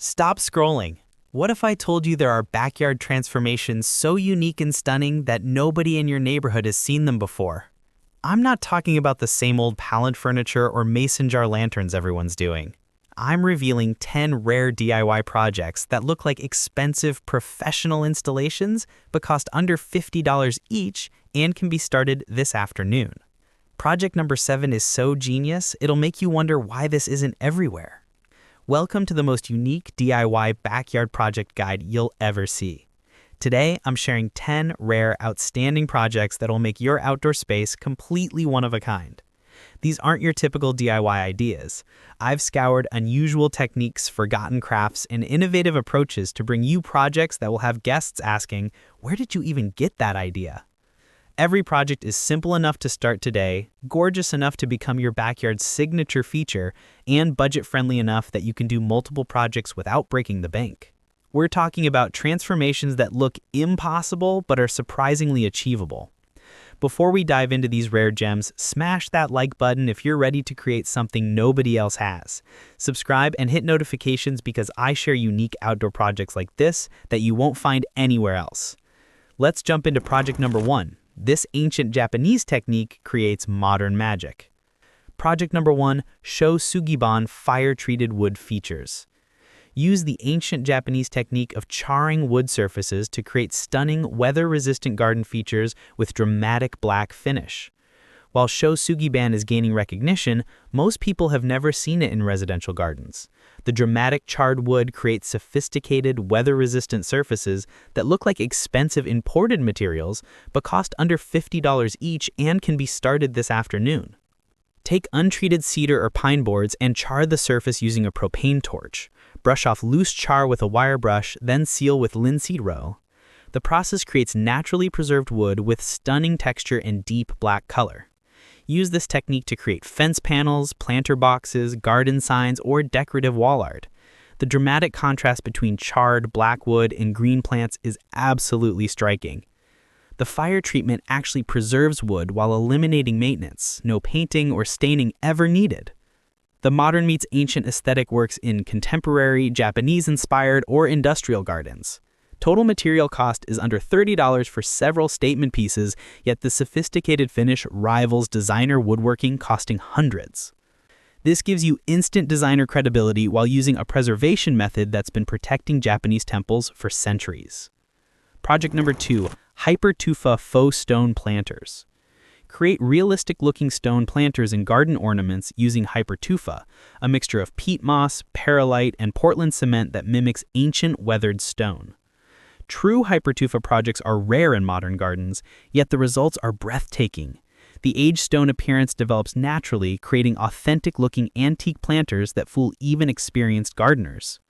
Stop scrolling. What if I told you there are backyard transformations so unique and stunning that nobody in your neighborhood has seen them before? I'm not talking about the same old pallet furniture or mason jar lanterns everyone's doing. I'm revealing 10 rare DIY projects that look like expensive professional installations but cost under $50 each and can be started this afternoon. Project number 7 is so genius, it'll make you wonder why this isn't everywhere. Welcome to the most unique DIY backyard project guide you'll ever see. Today, I'm sharing 10 rare, outstanding projects that'll make your outdoor space completely one of a kind. These aren't your typical DIY ideas. I've scoured unusual techniques, forgotten crafts, and innovative approaches to bring you projects that will have guests asking, "Where did you even get that idea?" Every project is simple enough to start today, gorgeous enough to become your backyard's signature feature, and budget-friendly enough that you can do multiple projects without breaking the bank. We're talking about transformations that look impossible but are surprisingly achievable. Before we dive into these rare gems, smash that like button if you're ready to create something nobody else has. Subscribe and hit notifications because I share unique outdoor projects like this that you won't find anywhere else. Let's jump into project number 1. This ancient Japanese technique creates modern magic. Project number 1, Sho Sugiban fire-treated wood features. Use the ancient Japanese technique of charring wood surfaces to create stunning, weather-resistant garden features with dramatic black finish. While Sho Sugiban is gaining recognition, most people have never seen it in residential gardens. The dramatic charred wood creates sophisticated, weather-resistant surfaces that look like expensive imported materials, but cost under $50 each and can be started this afternoon. Take untreated cedar or pine boards and char the surface using a propane torch. Brush off loose char with a wire brush, then seal with linseed roe. The process creates naturally preserved wood with stunning texture and deep black color. Use this technique to create fence panels, planter boxes, garden signs, or decorative wall art. The dramatic contrast between charred black wood and green plants is absolutely striking. The fire treatment actually preserves wood while eliminating maintenance, no painting or staining ever needed. The modern meets ancient aesthetic works in contemporary, Japanese-inspired, or industrial gardens. Total material cost is under $30 for several statement pieces, yet the sophisticated finish rivals designer woodworking costing hundreds. This gives you instant designer credibility while using a preservation method that's been protecting Japanese temples for centuries. Project number 2, Hypertufa Faux Stone Planters. Create realistic-looking stone planters and garden ornaments using hypertufa, a mixture of peat moss, perlite, and Portland cement that mimics ancient weathered stone. True hypertufa projects are rare in modern gardens, yet the results are breathtaking. The aged stone appearance develops naturally, creating authentic-looking antique planters that fool even experienced gardeners.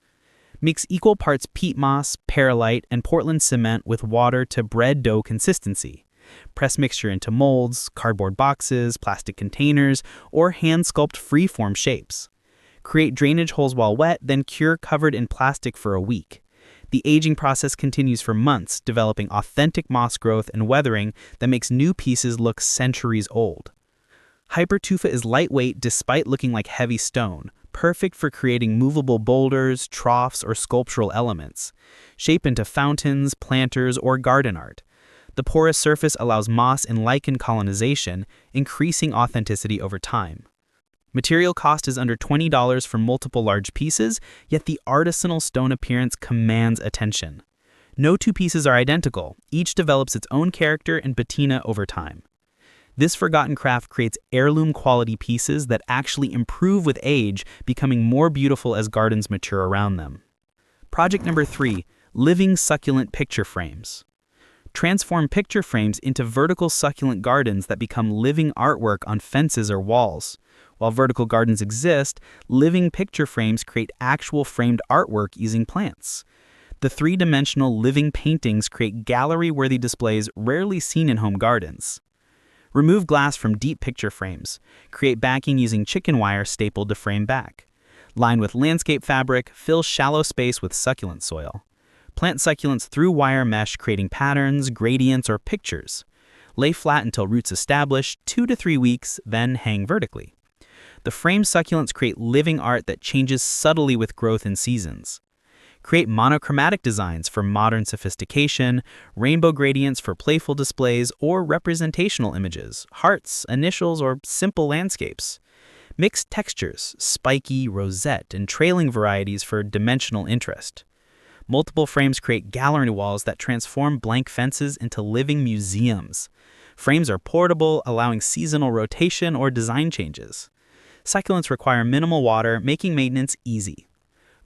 Mix equal parts peat moss, perlite, and Portland cement with water to bread dough consistency. Press mixture into molds, cardboard boxes, plastic containers, or hand-sculpt free-form shapes. Create drainage holes while wet, then cure covered in plastic for a week. The aging process continues for months, developing authentic moss growth and weathering that makes new pieces look centuries old. Hypertufa is lightweight despite looking like heavy stone, perfect for creating movable boulders, troughs, or sculptural elements. Shape into fountains, planters, or garden art. The porous surface allows moss and lichen colonization, increasing authenticity over time. Material cost is under $20 for multiple large pieces, yet the artisanal stone appearance commands attention. No two pieces are identical, each develops its own character and patina over time. This forgotten craft creates heirloom-quality pieces that actually improve with age, becoming more beautiful as gardens mature around them. Project number 3, Living Succulent Picture Frames. Transform picture frames into vertical succulent gardens that become living artwork on fences or walls. While vertical gardens exist, living picture frames create actual framed artwork using plants. The three-dimensional living paintings create gallery-worthy displays rarely seen in home gardens. Remove glass from deep picture frames. Create backing using chicken wire stapled to frame back. Line with landscape fabric, fill shallow space with succulent soil. Plant succulents through wire mesh, creating patterns, gradients, or pictures. Lay flat until roots establish, 2 to 3 weeks, then hang vertically. The framed succulents create living art that changes subtly with growth and seasons. Create monochromatic designs for modern sophistication, rainbow gradients for playful displays or representational images, hearts, initials, or simple landscapes. Mix textures, spiky, rosette, and trailing varieties for dimensional interest. Multiple frames create gallery walls that transform blank fences into living museums. Frames are portable, allowing seasonal rotation or design changes. Succulents require minimal water, making maintenance easy.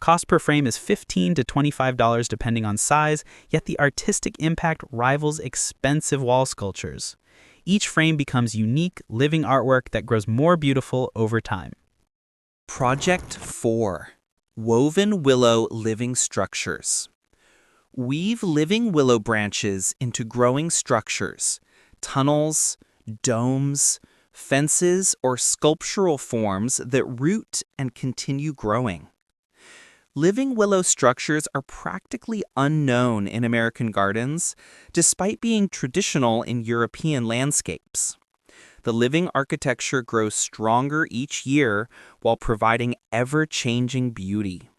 Cost per frame is $15 to $25 depending on size, yet the artistic impact rivals expensive wall sculptures. Each frame becomes unique, living artwork that grows more beautiful over time. Project 4. Woven Willow Living Structures. Weave living willow branches into growing structures, tunnels, domes, fences, or sculptural forms that root and continue growing. Living willow structures are practically unknown in American gardens, despite being traditional in European landscapes. The living architecture grows stronger each year while providing ever-changing beauty.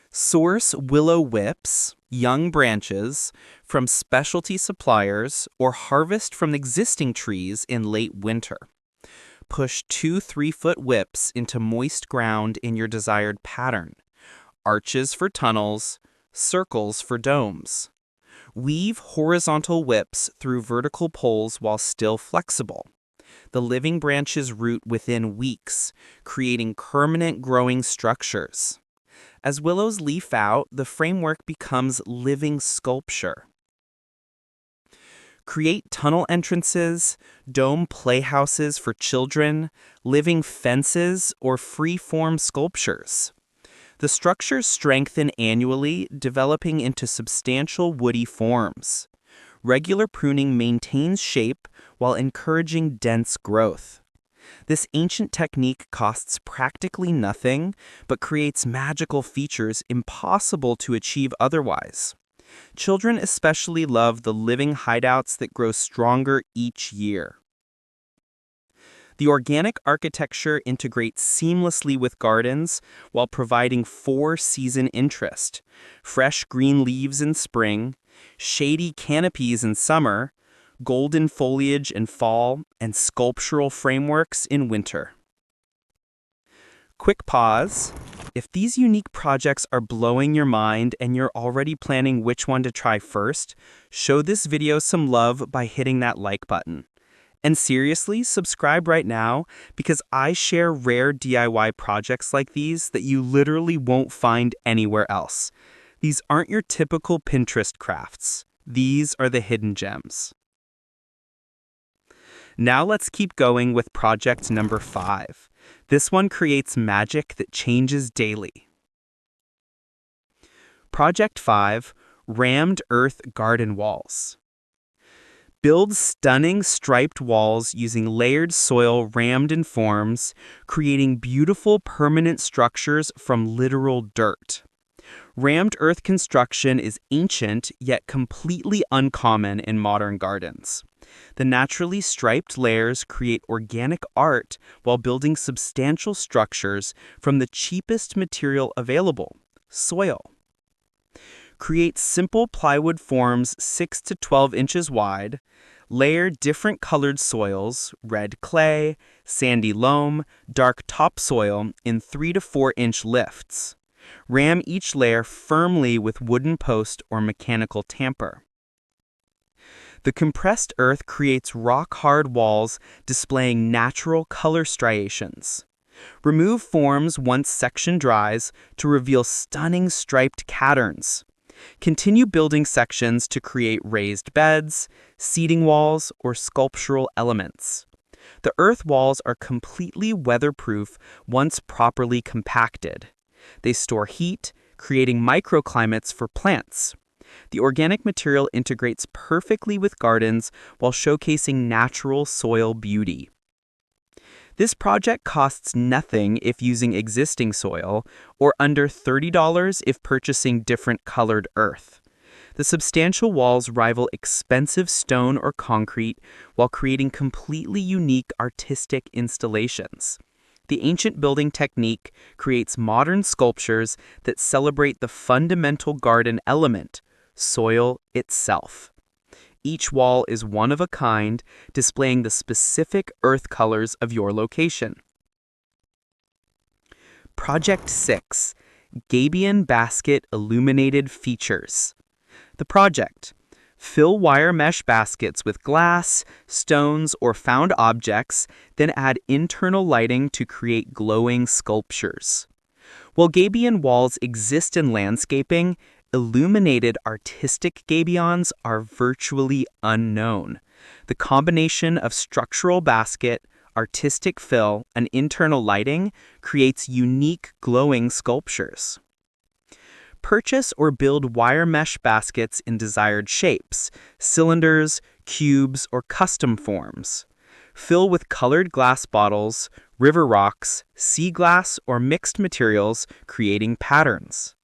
Source willow whips, young branches, from specialty suppliers or harvest from existing trees in late winter. Push 2 3-foot whips into moist ground in your desired pattern. Arches for tunnels, circles for domes. Weave horizontal whips through vertical poles while still flexible. The living branches root within weeks, creating permanent growing structures. As willows leaf out, the framework becomes living sculpture. Create tunnel entrances, dome playhouses for children, living fences, or free-form sculptures. The structures strengthen annually, developing into substantial woody forms. Regular pruning maintains shape while encouraging dense growth. This ancient technique costs practically nothing, but creates magical features impossible to achieve otherwise. Children especially love the living hideouts that grow stronger each year. The organic architecture integrates seamlessly with gardens while providing 4-season interest: fresh green leaves in spring, shady canopies in summer, golden foliage in fall, and sculptural frameworks in winter. Quick pause. If these unique projects are blowing your mind and you're already planning which one to try first, show this video some love by hitting that like button. And seriously, subscribe right now, because I share rare DIY projects like these that you literally won't find anywhere else. These aren't your typical Pinterest crafts. These are the hidden gems. Now let's keep going with project number 5. This one creates magic that changes daily. Project 5, Rammed Earth Garden Walls. Build stunning striped walls using layered soil rammed in forms, creating beautiful permanent structures from literal dirt. Rammed earth construction is ancient yet completely uncommon in modern gardens. The naturally striped layers create organic art while building substantial structures from the cheapest material available: soil. Create simple plywood forms 6 to 12 inches wide. Layer different colored soils: red clay, sandy loam, dark topsoil, in 3 to 4 inch lifts. Ram each layer firmly with wooden post or mechanical tamper. The compressed earth creates rock-hard walls displaying natural color striations. Remove forms once section dries to reveal stunning striped patterns. Continue building sections to create raised beds, seating walls, or sculptural elements. The earth walls are completely weatherproof once properly compacted. They store heat, creating microclimates for plants. The organic material integrates perfectly with gardens while showcasing natural soil beauty. This project costs nothing if using existing soil, or under $30 if purchasing different colored earth. The substantial walls rival expensive stone or concrete while creating completely unique artistic installations. The ancient building technique creates modern sculptures that celebrate the fundamental garden element, soil itself. Each wall is one of a kind, displaying the specific earth colors of your location. Project 6. Gabion Basket Illuminated Features. The project: fill wire mesh baskets with glass, stones, or found objects, then add internal lighting to create glowing sculptures. While gabion walls exist in landscaping, illuminated artistic gabions are virtually unknown. The combination of structural basket, artistic fill, and internal lighting creates unique glowing sculptures. Purchase or build wire mesh baskets in desired shapes, cylinders, cubes, or custom forms. Fill with colored glass bottles, river rocks, sea glass, or mixed materials, creating patterns.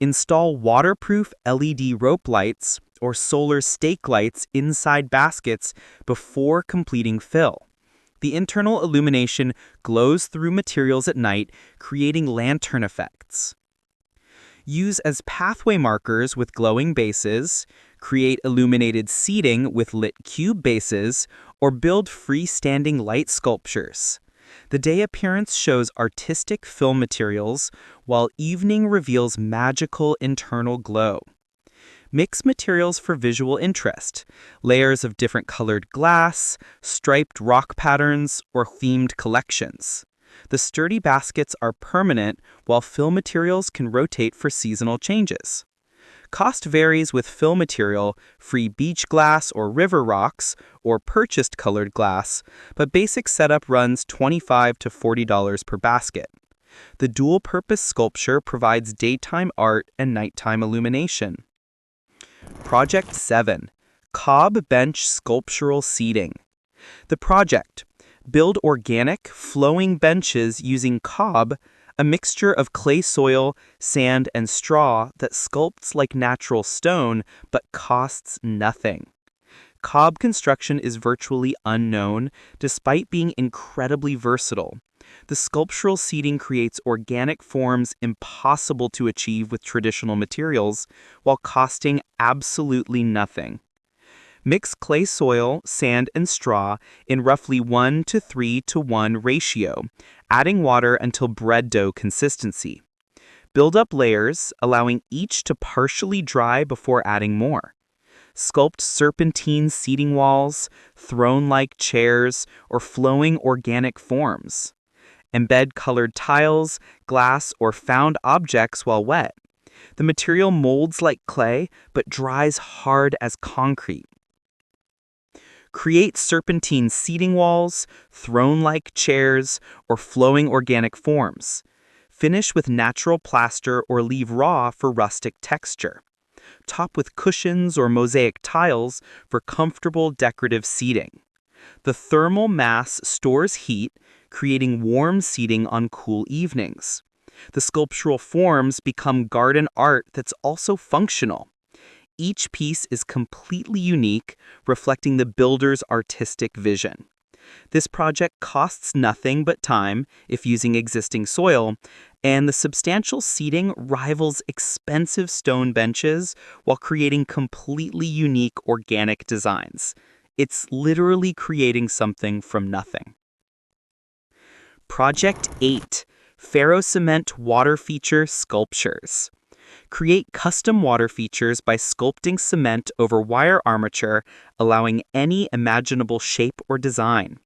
Install waterproof LED rope lights or solar stake lights inside baskets before completing fill. The internal illumination glows through materials at night, creating lantern effects. Use as pathway markers with glowing bases, create illuminated seating with lit cube bases, or build freestanding light sculptures. The day appearance shows artistic fill materials, while evening reveals magical internal glow. Mix materials for visual interest, layers of different colored glass, striped rock patterns, or themed collections. The sturdy baskets are permanent, while fill materials can rotate for seasonal changes. Cost varies with fill material, free beach glass or river rocks, or purchased colored glass, but basic setup runs $25 to $40 per basket. The dual-purpose sculpture provides daytime art and nighttime illumination. Project 7. Cob Bench Sculptural Seating. The project: build organic, flowing benches using cob, a mixture of clay soil, sand, and straw that sculpts like natural stone but costs nothing. Cob construction is virtually unknown, despite being incredibly versatile. The sculptural seating creates organic forms impossible to achieve with traditional materials, while costing absolutely nothing. Mix clay soil, sand, and straw in roughly 1 to 3 to 1 ratio, adding water until bread dough consistency. Build up layers, allowing each to partially dry before adding more. Sculpt serpentine seating walls, throne-like chairs, or flowing organic forms. Embed colored tiles, glass, or found objects while wet. The material molds like clay, but dries hard as concrete. Create serpentine seating walls, throne-like chairs, or flowing organic forms. Finish with natural plaster or leave raw for rustic texture. Top with cushions or mosaic tiles for comfortable decorative seating. The thermal mass stores heat, creating warm seating on cool evenings. The sculptural forms become garden art that's also functional. Each piece is completely unique, reflecting the builder's artistic vision. This project costs nothing but time if using existing soil, and the substantial seating rivals expensive stone benches while creating completely unique organic designs. It's literally creating something from nothing. Project 8. Ferro Cement Water Feature Sculptures. Create custom water features by sculpting cement over wire armature, allowing any imaginable shape or design.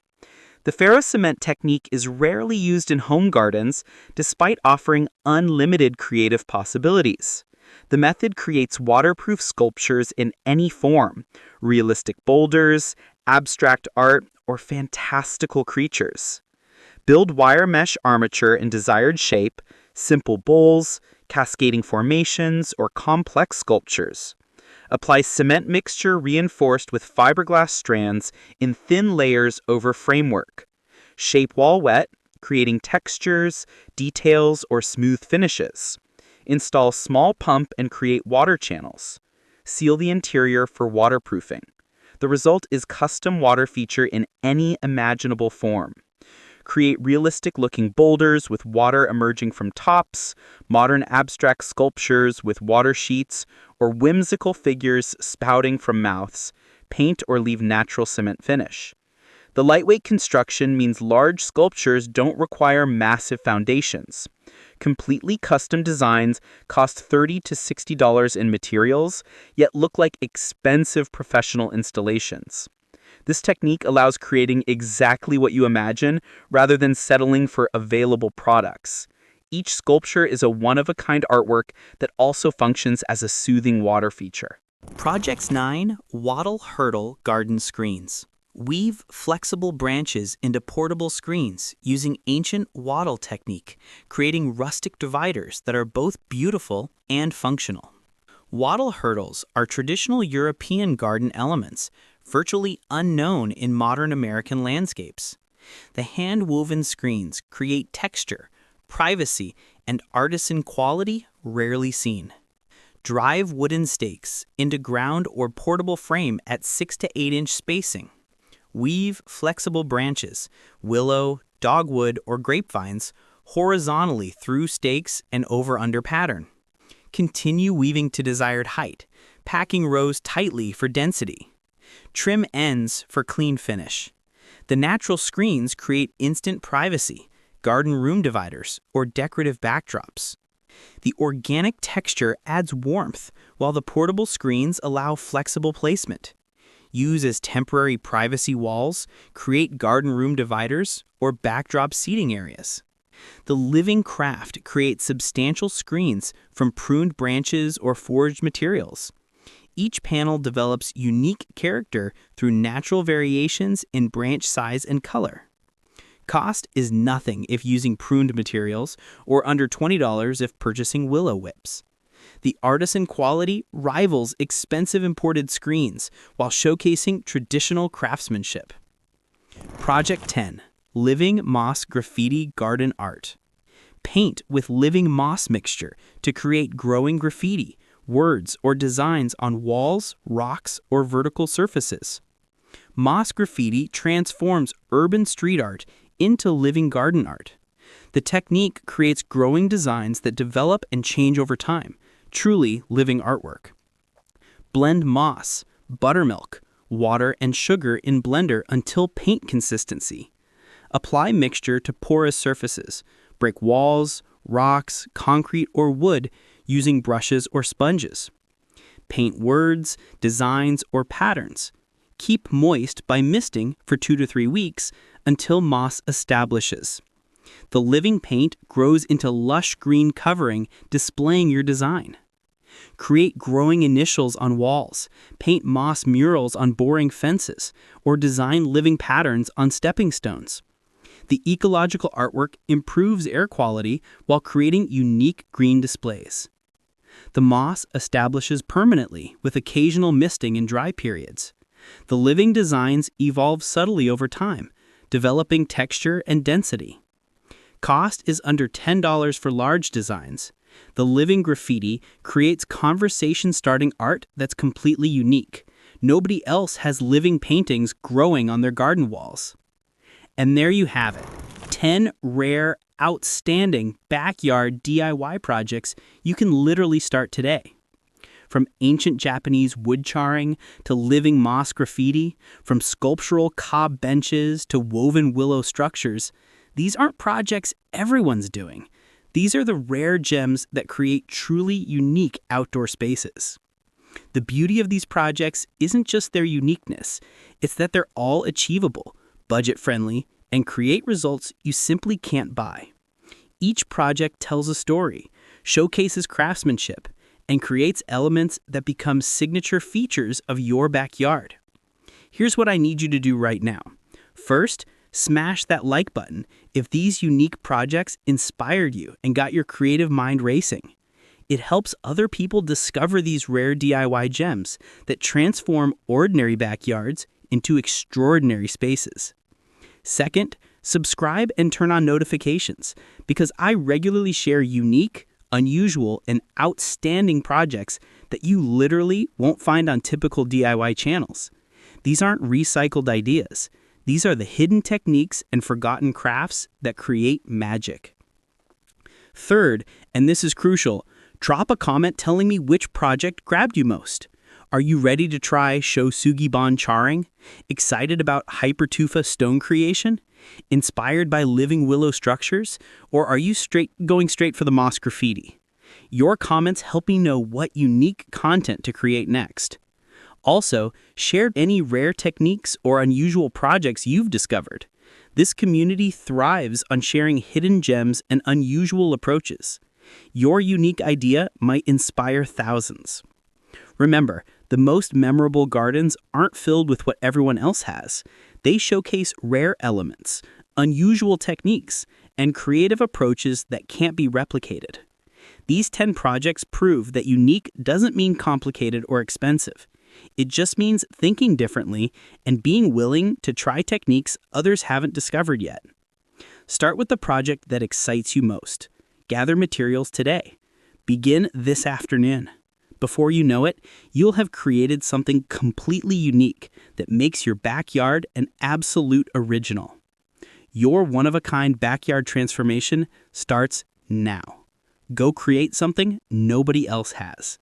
The ferro cement technique is rarely used in home gardens, despite offering unlimited creative possibilities. The method creates waterproof sculptures in any form: realistic boulders, abstract art, or fantastical creatures. Build wire mesh armature in desired shape, simple bowls, cascading formations, or complex sculptures. Apply cement mixture reinforced with fiberglass strands in thin layers over framework. Shape while wet, creating textures, details, or smooth finishes. Install small pump and create water channels. Seal the interior for waterproofing. The result is custom water feature in any imaginable form. create realistic-looking boulders with water emerging from tops, modern abstract sculptures with water sheets, or whimsical figures spouting from mouths, paint or leave natural cement finish. The lightweight construction means large sculptures don't require massive foundations. Completely custom designs cost $30 to $60 in materials, yet look like expensive professional installations. This technique allows creating exactly what you imagine rather than settling for available products. Each sculpture is a one-of-a-kind artwork that also functions as a soothing water feature. Project 9, Wattle Hurdle Garden Screens. Weave flexible branches into portable screens using ancient wattle technique, creating rustic dividers that are both beautiful and functional. Wattle hurdles are traditional European garden elements, virtually unknown in modern American landscapes. The hand-woven screens create texture, privacy, and artisan quality rarely seen. Drive wooden stakes into ground or portable frame at 6 to 8 inch spacing. Weave flexible branches, willow, dogwood, or grapevines, horizontally through stakes and over-under pattern. Continue weaving to desired height, packing rows tightly for density. Trim ends for clean finish. The natural screens create instant privacy, garden room dividers, or decorative backdrops. The organic texture adds warmth, while the portable screens allow flexible placement. Use as temporary privacy walls, create garden room dividers, or backdrop seating areas. The living craft creates substantial screens from pruned branches or forged materials. Each panel develops unique character through natural variations in branch size and color. Cost is nothing if using pruned materials, or under $20 if purchasing willow whips. The artisan quality rivals expensive imported screens while showcasing traditional craftsmanship. Project 10, Living Moss Graffiti Garden Art. Paint with living moss mixture to create growing graffiti, words, or designs on walls, rocks, or vertical surfaces. Moss graffiti transforms urban street art into living garden art. The technique creates growing designs that develop and change over time, truly living artwork. Blend moss, buttermilk, water, and sugar in blender until paint consistency. Apply mixture to porous surfaces, break walls, rocks, concrete, or wood using brushes or sponges. Paint words, designs, or patterns. Keep moist by misting for 2 to 3 weeks until moss establishes. The living paint grows into lush green covering, displaying your design. Create growing initials on walls, paint moss murals on boring fences, or design living patterns on stepping stones. The ecological artwork improves air quality while creating unique green displays. The moss establishes permanently with occasional misting in dry periods. The living designs evolve subtly over time, developing texture and density. Cost is under $10 for large designs. The living graffiti creates conversation-starting art that's completely unique. Nobody else has living paintings growing on their garden walls. And there you have it, 10 rare, outstanding backyard DIY projects you can literally start today. From ancient Japanese wood charring to living moss graffiti, from sculptural cob benches to woven willow structures, these aren't projects everyone's doing. These are the rare gems that create truly unique outdoor spaces. The beauty of these projects isn't just their uniqueness, it's that they're all achievable, budget-friendly, and create results you simply can't buy. Each project tells a story, showcases craftsmanship, and creates elements that become signature features of your backyard. Here's what I need you to do right now. First, smash that like button if these unique projects inspired you and got your creative mind racing. It helps other people discover these rare DIY gems that transform ordinary backyards into extraordinary spaces. Second, subscribe and turn on notifications because I regularly share unique, unusual, and outstanding projects that you literally won't find on typical DIY channels. These aren't recycled ideas. These are the hidden techniques and forgotten crafts that create magic. Third, and this is crucial, drop a comment telling me which project grabbed you most. Are you ready to try Shosugi-ban charring? Excited about hypertufa stone creation? Inspired by living willow structures? Or are you going straight for the moss graffiti? Your comments help me know what unique content to create next. Also, share any rare techniques or unusual projects you've discovered. This community thrives on sharing hidden gems and unusual approaches. Your unique idea might inspire thousands. Remember, the most memorable gardens aren't filled with what everyone else has. They showcase rare elements, unusual techniques, and creative approaches that can't be replicated. These 10 projects prove that unique doesn't mean complicated or expensive. It just means thinking differently and being willing to try techniques others haven't discovered yet. Start with the project that excites you most. Gather materials today. Begin this afternoon. Before you know it, you'll have created something completely unique that makes your backyard an absolute original. Your one-of-a-kind backyard transformation starts now. Go create something nobody else has.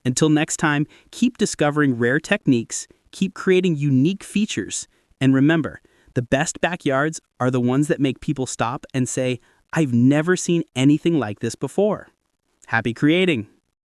Until next time, keep discovering rare techniques, keep creating unique features, and remember, the best backyards are the ones that make people stop and say, "I've never seen anything like this before." Happy creating!